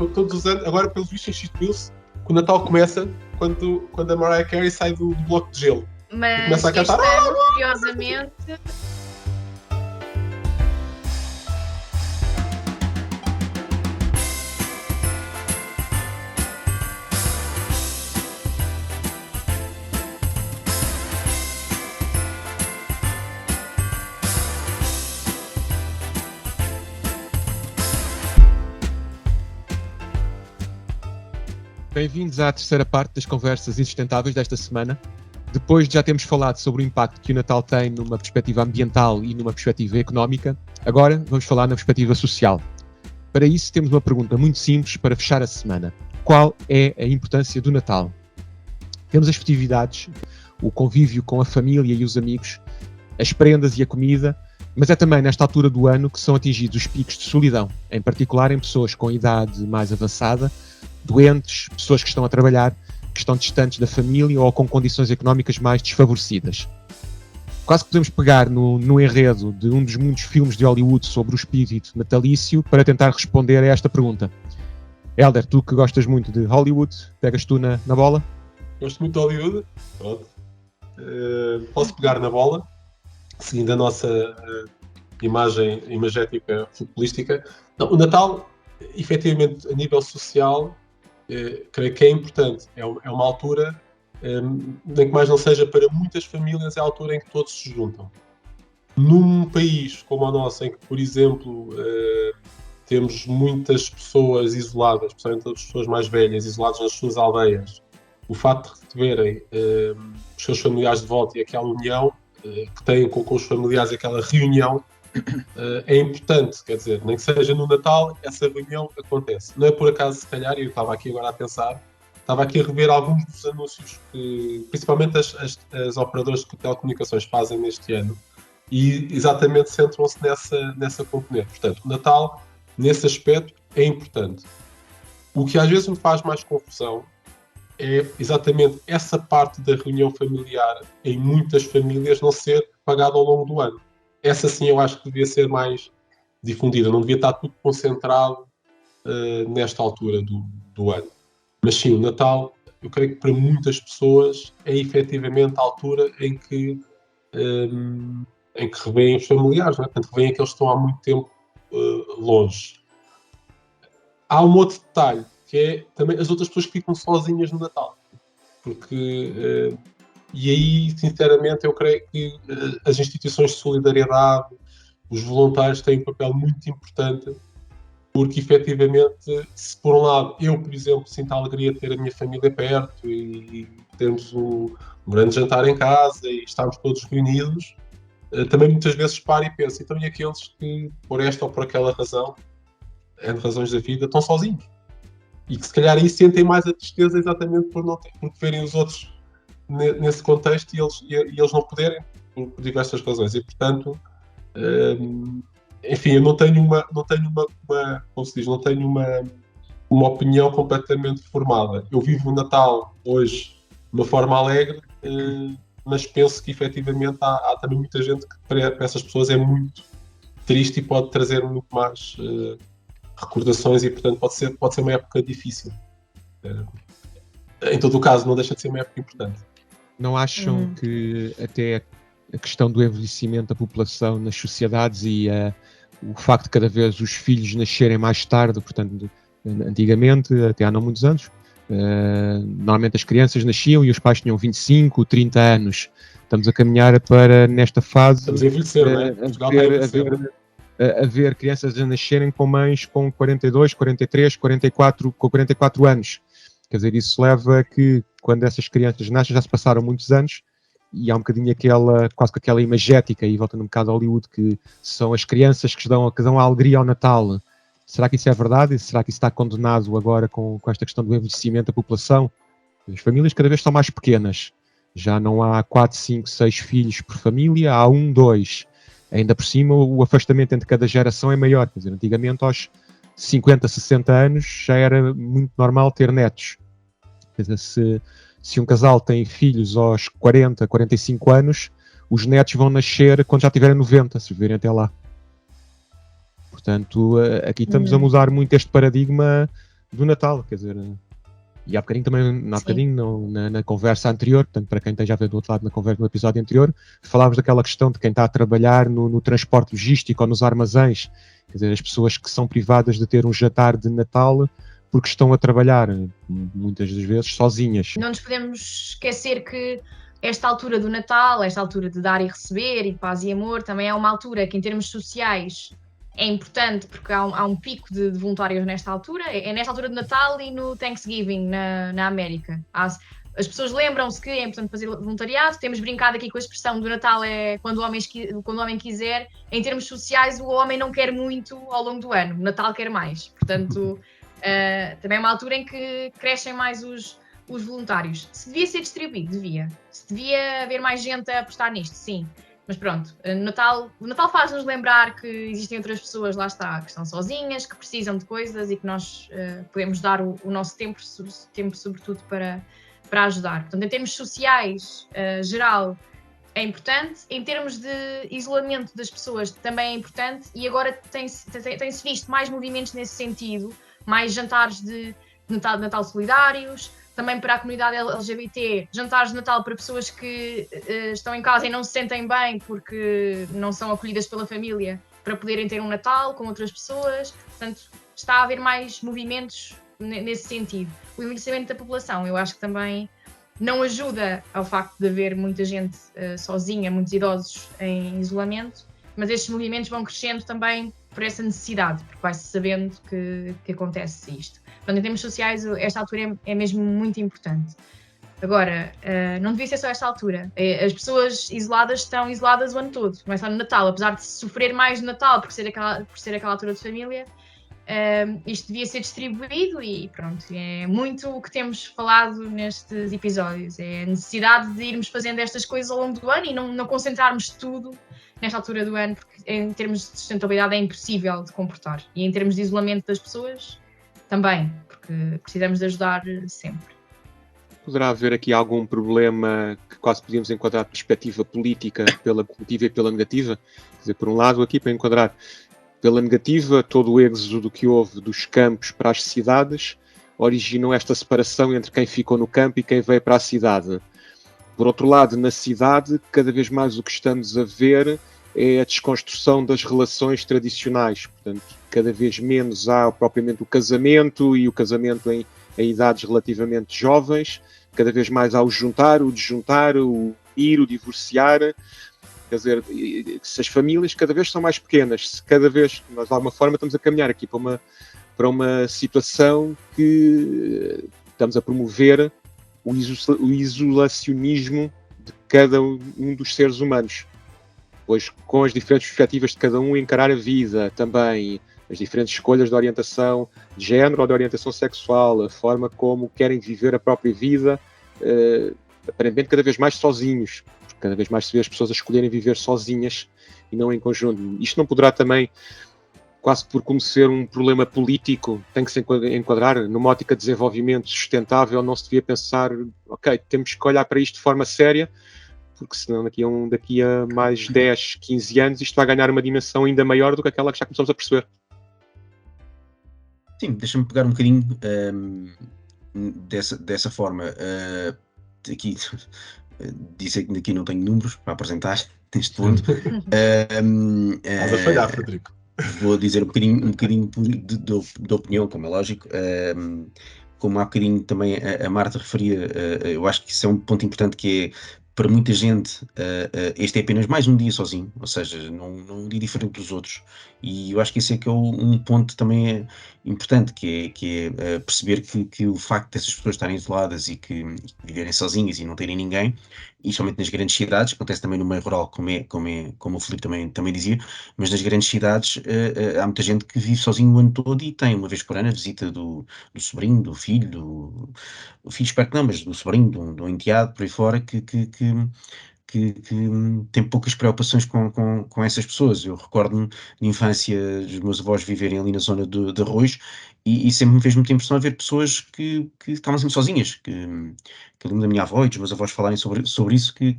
todos os anos, agora pelos vistos instituiu-se, que o Natal começa quando a Mariah Carey sai do bloco de gelo. Mas começa a cantar, este ano, curiosamente, Bem-vindos à terceira parte das conversas insustentáveis desta semana. Depois de já termos falado sobre o impacto que o Natal tem numa perspectiva ambiental e numa perspectiva económica, agora vamos falar na perspectiva social. Para isso temos uma pergunta muito simples para fechar a semana. Qual é a importância do Natal? Temos as festividades, o convívio com a família e os amigos, as prendas e a comida, mas é também nesta altura do ano que são atingidos os picos de solidão, em particular em pessoas com idade mais avançada, doentes, pessoas que estão a trabalhar, que estão distantes da família ou com condições económicas mais desfavorecidas. Quase que podemos pegar no enredo de um dos muitos filmes de Hollywood sobre o espírito natalício para tentar responder a esta pergunta. Hélder, tu que gostas muito de Hollywood, pegas tu na bola? Gosto muito de Hollywood. Pronto. Posso pegar na bola, seguindo a nossa imagem imagética futebolística. Não, o Natal, efetivamente, a nível social, creio que é importante. É uma altura, nem que mais não seja para muitas famílias, é a altura em que todos se juntam. Num país como o nosso, em que, por exemplo, temos muitas pessoas isoladas, especialmente as pessoas mais velhas, isoladas nas suas aldeias, o facto de verem os seus familiares de volta e aquela união que têm com os familiares, aquela reunião, é importante, quer dizer, nem que seja no Natal, essa reunião acontece. Não é por acaso, se calhar, e eu estava aqui agora a pensar, estava aqui a rever alguns dos anúncios que, principalmente as operadoras de telecomunicações fazem neste ano, e exatamente centram-se nessa componente. Portanto, o Natal, nesse aspecto, é importante. O que às vezes me faz mais confusão é exatamente essa parte da reunião familiar, em muitas famílias, não ser pagada ao longo do ano. Essa sim eu acho que devia ser mais difundida, não devia estar tudo concentrado nesta altura do ano. Mas sim, o Natal, eu creio que para muitas pessoas é efetivamente a altura em que revêem os familiares, não é? Portanto, revêem aqueles que estão há muito tempo longe. Há um outro detalhe, que é também as outras pessoas que ficam sozinhas no Natal. Porque... e aí, sinceramente, eu creio que as instituições de solidariedade, os voluntários têm um papel muito importante, porque, efetivamente, se por um lado eu, por exemplo, sinto a alegria de ter a minha família perto e termos um grande jantar em casa e estarmos todos reunidos, também muitas vezes paro e penso, então e aqueles que, por esta ou por aquela razão, N razões da vida, estão sozinhos? E que se calhar aí sentem mais a tristeza exatamente por verem os outros nesse contexto e eles não poderem por diversas razões e portanto enfim, eu não tenho uma como se diz, não tenho uma opinião completamente formada. Eu vivo o Natal hoje de uma forma alegre, mas penso que efetivamente há também muita gente que para essas pessoas é muito triste e pode trazer muito mais recordações e portanto pode ser uma época difícil. Em todo o caso não deixa de ser uma época importante. Não acham que até a questão do envelhecimento da população nas sociedades e o facto de cada vez os filhos nascerem mais tarde, portanto, antigamente, até há não muitos anos, normalmente as crianças nasciam e os pais tinham 25, 30 anos. Estamos a caminhar para, nesta fase, estamos a envelhecer, não é? Haver crianças a nascerem com mães com 42, 43, 44, com 44 anos. Quer dizer, isso leva a que, quando essas crianças nascem, já se passaram muitos anos e há um bocadinho quase que aquela imagética, e voltando um bocado a Hollywood, que são as crianças que dão a alegria ao Natal. Será que isso é verdade? Será que isso está condenado agora com esta questão do envelhecimento da população? As famílias cada vez estão mais pequenas. Já não há 4, 5, 6 filhos por família, há 1, 2. Ainda por cima, o afastamento entre cada geração é maior. Quer dizer, antigamente, aos 50, 60 anos, já era muito normal ter netos. Quer dizer, se um casal tem filhos aos 40, 45 anos, os netos vão nascer quando já tiverem 90, se viverem até lá. Portanto, aqui estamos a mudar muito este paradigma do Natal, quer dizer, e há bocadinho também, na conversa anterior, portanto, para quem esteja a ver do outro lado no episódio anterior, falávamos daquela questão de quem está a trabalhar no transporte logístico ou nos armazéns, quer dizer, as pessoas que são privadas de ter um jantar de Natal porque estão a trabalhar, muitas das vezes, sozinhas. Não nos podemos esquecer que esta altura do Natal, esta altura de dar e receber, e paz e amor, também é uma altura que, em termos sociais, é importante, porque há um pico de voluntários nesta altura. É nesta altura de Natal e no Thanksgiving, na América. As pessoas lembram-se que é importante fazer voluntariado. Temos brincado aqui com a expressão do Natal é quando o homem quiser. Em termos sociais, o homem não quer muito ao longo do ano. O Natal quer mais. Portanto, também é uma altura em que crescem mais os voluntários. Se devia ser distribuído, devia. Se devia haver mais gente a apostar nisto, sim. Mas pronto, o Natal faz-nos lembrar que existem outras pessoas, lá está, que estão sozinhas, que precisam de coisas e que nós podemos dar o nosso tempo sobretudo para ajudar. Portanto, em termos sociais, geral, é importante. Em termos de isolamento das pessoas, também é importante. E agora tem-se visto mais movimentos nesse sentido, mais jantares de Natal solidários, também para a comunidade LGBT, jantares de Natal para pessoas que estão em casa e não se sentem bem porque não são acolhidas pela família, para poderem ter um Natal com outras pessoas. Portanto, está a haver mais movimentos nesse sentido. O envelhecimento da população, eu acho que também não ajuda ao facto de haver muita gente sozinha, muitos idosos em isolamento, mas estes movimentos vão crescendo também por essa necessidade, porque vai-se sabendo que acontece isto. Portanto, em termos sociais, esta altura é mesmo muito importante. Agora, não devia ser só esta altura. As pessoas isoladas estão isoladas o ano todo, não é só no Natal. Apesar de sofrer mais no Natal por ser aquela altura de família, isto devia ser distribuído e pronto. É muito o que temos falado nestes episódios. É a necessidade de irmos fazendo estas coisas ao longo do ano e não concentrarmos tudo nesta altura do ano, porque em termos de sustentabilidade é impossível de comportar. E em termos de isolamento das pessoas, também, porque precisamos de ajudar sempre. Poderá haver aqui algum problema que quase podíamos enquadrar de perspectiva política pela positiva e pela negativa? Quer dizer, por um lado, aqui para enquadrar pela negativa, todo o êxodo que houve dos campos para as cidades originou esta separação entre quem ficou no campo e quem veio para a cidade. Por outro lado, na cidade, cada vez mais o que estamos a ver é a desconstrução das relações tradicionais. Portanto, cada vez menos há propriamente o casamento e o casamento em idades relativamente jovens. Cada vez mais há o juntar, o desjuntar, o ir, o divorciar. Quer dizer, se as famílias cada vez são mais pequenas, se cada vez, nós de alguma forma estamos a caminhar aqui para uma situação que estamos a promover o isolacionismo de cada um dos seres humanos. Pois com as diferentes perspectivas de cada um encarar a vida, também as diferentes escolhas de orientação de género ou de orientação sexual, a forma como querem viver a própria vida, aparentemente cada vez mais sozinhos. Cada vez mais se vê as pessoas a escolherem viver sozinhas e não em conjunto. Isto não poderá também, quase por como ser um problema político, tem que se enquadrar numa ótica de desenvolvimento sustentável, não se devia pensar, ok, temos que olhar para isto de forma séria, porque senão daqui a mais 10, 15 anos isto vai ganhar uma dimensão ainda maior do que aquela que já começamos a perceber. Sim, deixa-me pegar um bocadinho dessa forma. Aqui disse que aqui não tenho números para apresentar neste ponto. Estás a falhar, Frederico. Vou dizer um bocadinho de opinião, como é lógico. Como há bocadinho também a Marta referia, eu acho que isso é um ponto importante, que é, para muita gente, este é apenas mais um dia sozinho, ou seja, não um dia diferente dos outros. E eu acho que esse é que é um ponto também importante, que é perceber que o facto dessas pessoas estarem isoladas e que viverem sozinhas e não terem ninguém, e somente nas grandes cidades, acontece também no meio rural, como o Filipe também dizia, mas nas grandes cidades há muita gente que vive sozinho o ano todo e tem uma vez por ano a visita do sobrinho, do filho, do filho, espero que não, mas do sobrinho, do enteado, por aí fora, que tem poucas preocupações com essas pessoas. Eu recordo-me de infância, os meus avós viverem ali na zona de Arroios, e sempre me fez muita impressão a ver pessoas que estavam sempre sozinhas, que eu lembro da minha avó e dos meus avós falarem sobre isso, que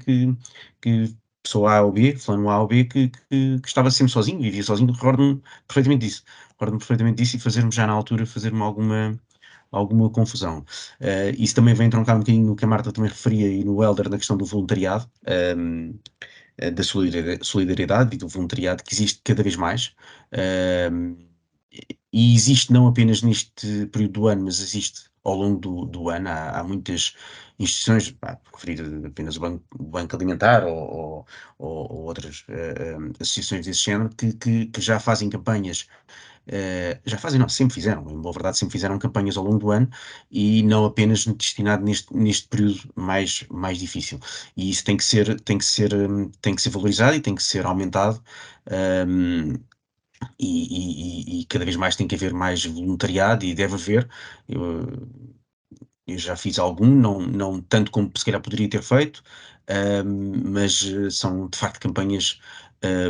pessoa A ou B, fulano A ou B, que estava sempre sozinho, vivia sozinho. Recordo-me perfeitamente disso, e fazermos já na altura, alguma alguma confusão. Isso também vem troncar um bocadinho no que a Marta também referia e no Helder na questão do voluntariado, da solidariedade e do voluntariado que existe cada vez mais. E existe não apenas neste período do ano, mas existe ao longo do ano. Há muitas instituições, referir apenas o Banco Alimentar ou outras associações desse género, que já fazem campanhas, já fazem, não, sempre fizeram, em boa verdade, sempre fizeram campanhas ao longo do ano e não apenas destinado neste período mais difícil. E isso tem que ser valorizado e tem que ser aumentado. E cada vez mais tem que haver mais voluntariado e deve haver. Eu já fiz algum, não tanto como se calhar poderia ter feito, mas são de facto campanhas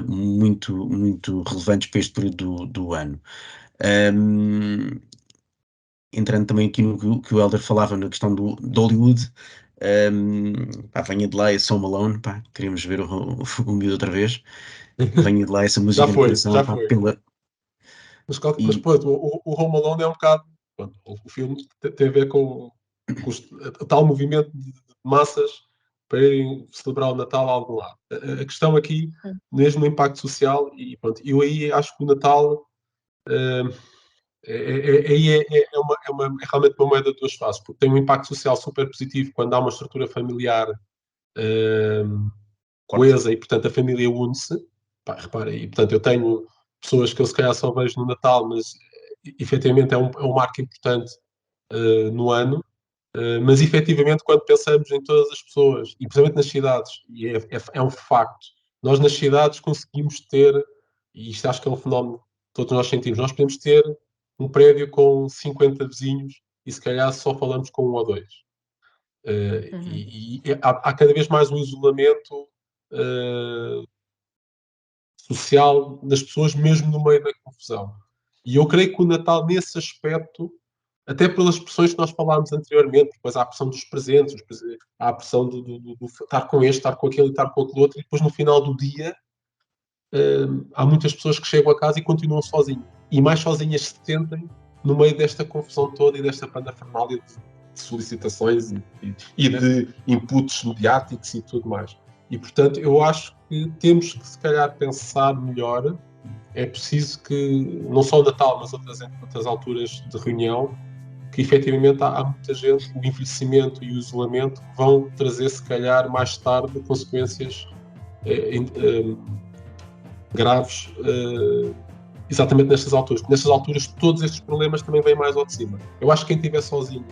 muito, muito relevantes para este período do ano. Entrando também aqui no que o Helder falava na questão do Hollywood, venha de lá esse Home Alone, queremos ver o miúdo outra vez. Venha de lá essa música Já no foi, coração, já foi. pela... Mas pronto, o Home Alone é um bocado. Pronto, o filme tem a ver com o tal movimento de massas para irem celebrar o Natal a algum lado. A questão aqui, mesmo o impacto social, e pronto, eu aí acho que o Natal é realmente uma moeda de duas faces, porque tem um impacto social super positivo quando há uma estrutura familiar coesa e, portanto, a família une-se. Repara aí, portanto, eu tenho pessoas que eu se calhar só vejo no Natal, mas efetivamente é um marco importante no ano. Mas efetivamente, quando pensamos em todas as pessoas, e principalmente nas cidades, e é um facto, nós nas cidades conseguimos ter, e isto acho que é um fenómeno que todos nós sentimos, nós podemos ter um prédio com 50 vizinhos e se calhar só falamos com um ou dois. E há cada vez mais um isolamento social das pessoas, mesmo no meio da confusão. E eu creio que o Natal, nesse aspecto, até pelas expressões que nós falámos anteriormente, depois há a pressão dos presentes, há a pressão do estar com este, estar com aquele e estar com aquele outro, e depois no final do dia há muitas pessoas que chegam a casa e continuam sozinhas. E mais sozinhas se sentem no meio desta confusão toda e desta parafernália de solicitações e de inputs mediáticos e tudo mais. E, portanto, eu acho que temos que, se calhar, pensar melhor. É preciso que, não só o Natal, mas outras alturas de reunião, que efetivamente há muita gente, o envelhecimento e o isolamento vão trazer, se calhar, mais tarde, consequências graves, exatamente nestas alturas. Nestas alturas, todos estes problemas também vêm mais ao de cima. Eu acho que quem estiver sozinho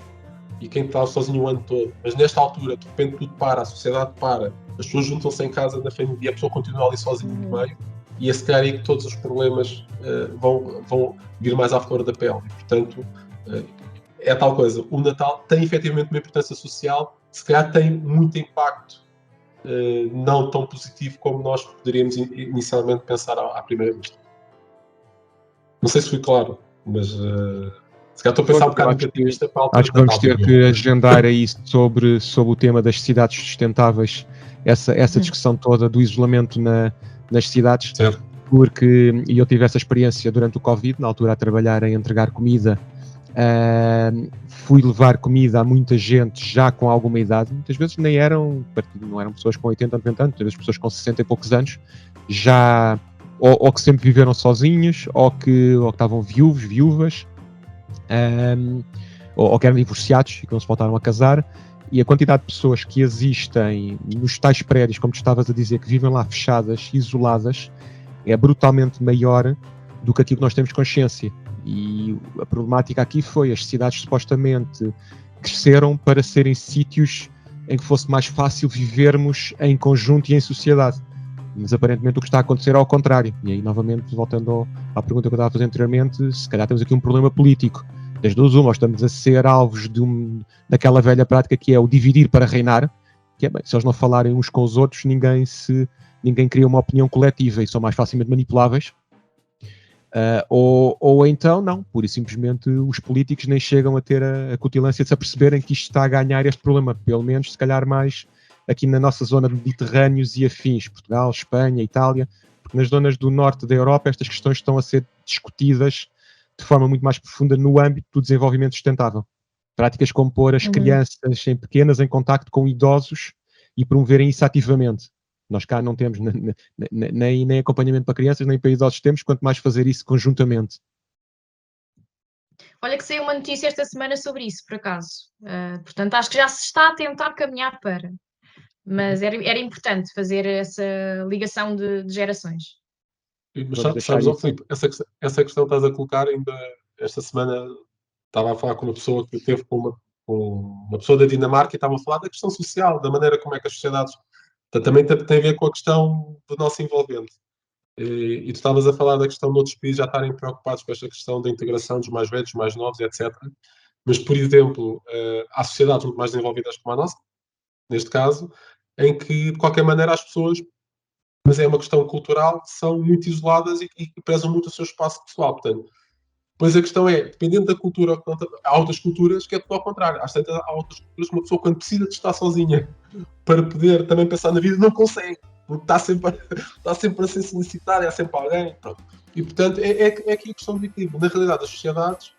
e quem está sozinho o ano todo, mas nesta altura, de repente, tudo para, a sociedade para, as pessoas juntam-se em casa da família e a pessoa continua ali sozinha no meio, e é se calhar aí que todos os problemas vão vir mais à flor da pele. E, portanto, é a tal coisa. O Natal tem efetivamente uma importância social, se calhar tem muito impacto não tão positivo como nós poderíamos inicialmente pensar à primeira vista. Não sei se fui claro, mas se calhar estou a pensar um bocado negativista para a altura. Acho que vamos ter que agendar aí sobre o tema das cidades sustentáveis, essa discussão toda do isolamento nas cidades, certo. Porque eu tive essa experiência durante o Covid, na altura a trabalhar em entregar comida. Fui levar comida a muita gente já com alguma idade, muitas vezes não eram pessoas com 80, 90 anos, muitas vezes pessoas com 60 e poucos anos, já ou que sempre viveram sozinhos, ou que estavam viúvas, ou que eram divorciados e que não se voltaram a casar. E a quantidade de pessoas que existem nos tais prédios, como tu estavas a dizer, que vivem lá fechadas, isoladas, é brutalmente maior do que aquilo que nós temos consciência. E a problemática aqui foi as cidades supostamente cresceram para serem sítios em que fosse mais fácil vivermos em conjunto e em sociedade. Mas aparentemente o que está a acontecer é ao contrário. E aí, novamente, voltando à pergunta que eu estava a fazer anteriormente, se calhar temos aqui um problema político. Das duas uma, estamos a ser alvos daquela velha prática que é o dividir para reinar, que é bem, se eles não falarem uns com os outros, ninguém cria uma opinião coletiva e são mais facilmente manipuláveis. Ou então, não, pura e simplesmente os políticos nem chegam a ter a cutilância de se aperceberem que isto está a ganhar este problema, pelo menos, se calhar, mais aqui na nossa zona de Mediterrâneos e afins, Portugal, Espanha, Itália, porque nas zonas do norte da Europa estas questões estão a ser discutidas de forma muito mais profunda no âmbito do desenvolvimento sustentável. Práticas como pôr as crianças pequenas em contacto com idosos e promoverem isso ativamente. Nós cá não temos nem acompanhamento para crianças, nem para idosos temos, quanto mais fazer isso conjuntamente. Olha que saiu uma notícia esta semana sobre isso, por acaso. Portanto, acho que já se está a tentar caminhar para. Mas era importante fazer essa ligação de gerações. Mas Vamos deixar sabes, ó, isso. Filipe, essa questão que estás a colocar, ainda esta semana estava a falar com uma pessoa que teve com uma pessoa da Dinamarca e estava a falar da questão social, da maneira como é que as sociedades. Portanto, também tem a ver com a questão do nosso envolvente. E tu estavas a falar da questão de outros países já estarem preocupados com esta questão da integração dos mais velhos, dos mais novos, etc. Mas, por exemplo, há sociedades muito mais desenvolvidas como a nossa, neste caso, em que, de qualquer maneira, as pessoas, mas é uma questão cultural, são muito isoladas e prezam muito o seu espaço pessoal. Portanto, pois a questão é, dependendo da cultura, há outras culturas que é tudo ao contrário. Há outras culturas que uma pessoa, quando precisa de estar sozinha para poder também pensar na vida, não consegue, porque está sempre a ser solicitada, há sempre alguém. Pronto. E, portanto, é aqui a questão do equilíbrio. Na realidade, as sociedades,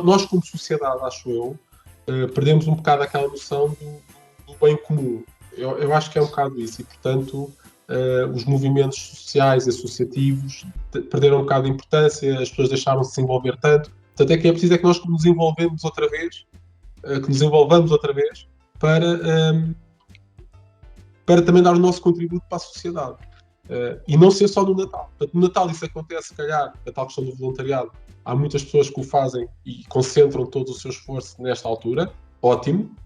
nós como sociedade, acho eu, perdemos um bocado aquela noção do bem comum. Eu acho que é um bocado isso. E, portanto, os movimentos sociais e associativos perderam um bocado de importância, as pessoas deixaram de se envolver tanto. Portanto, é preciso que nós nos envolvamos outra vez, para também dar o nosso contributo para a sociedade. E não ser só no Natal. Portanto, no Natal isso acontece, se calhar, a tal questão do voluntariado. Há muitas pessoas que o fazem e concentram todo o seu esforço nesta altura. Ótimo.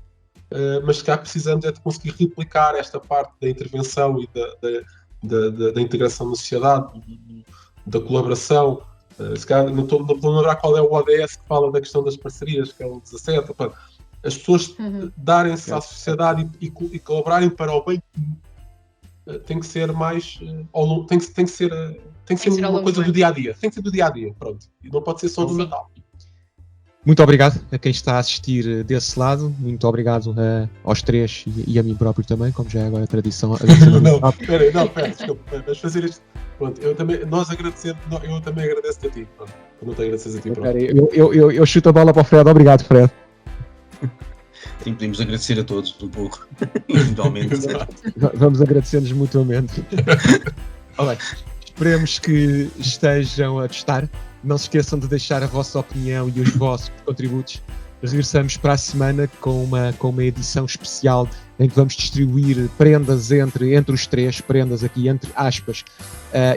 Mas se calhar precisamos é de conseguir replicar esta parte da intervenção e da integração na sociedade, da colaboração. Se calhar não estou a lembrar qual é o ODS que fala da questão das parcerias, que é o 17. As pessoas darem-se à sociedade e colaborarem para o bem comum. Tem que ser mais tem que ser uma coisa do dia a dia. Tem que ser do dia a dia, pronto. E não pode ser só do Natal. Muito obrigado a quem está a assistir desse lado. Muito obrigado aos três e a mim próprio também, como já é agora a tradição. Espera, desculpa. Vamos fazer isto. Pronto, eu também agradeço a ti. Pronto, não te agradeces a ti. Pronto. Eu chuto a bola para o Fred. Obrigado, Fred. Sim, podemos agradecer a todos um pouco, individualmente. Vamos agradecer-nos mutuamente. Olha, esperemos que estejam a gostar. Não se esqueçam de deixar a vossa opinião e os vossos contributos. Regressamos para a semana com uma edição especial em que vamos distribuir prendas entre os três, prendas aqui entre aspas,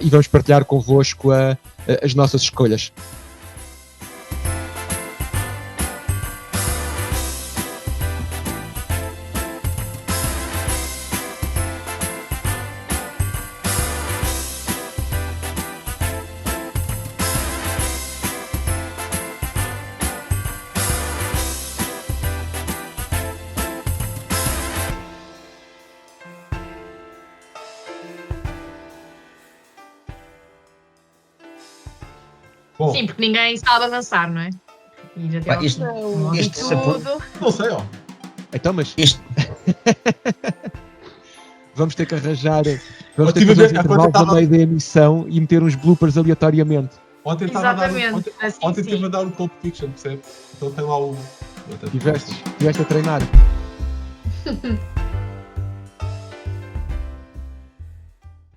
e vamos partilhar convosco as nossas escolhas. Bom, Sim, porque ninguém sabe avançar, não é? Ir até ao Este tudo. não sei, ó. Então, mas Este- vamos ter que arranjar. Eu Vamos ter tive que a fazer ver- uns intervalos enquanto a meio da emissão e meter uns bloopers aleatoriamente. Ontem estava a dar Exatamente, assim ontem sim. estive a dar um Pulp Fiction, percebe? Então tem lá o... Tiveste a treinar.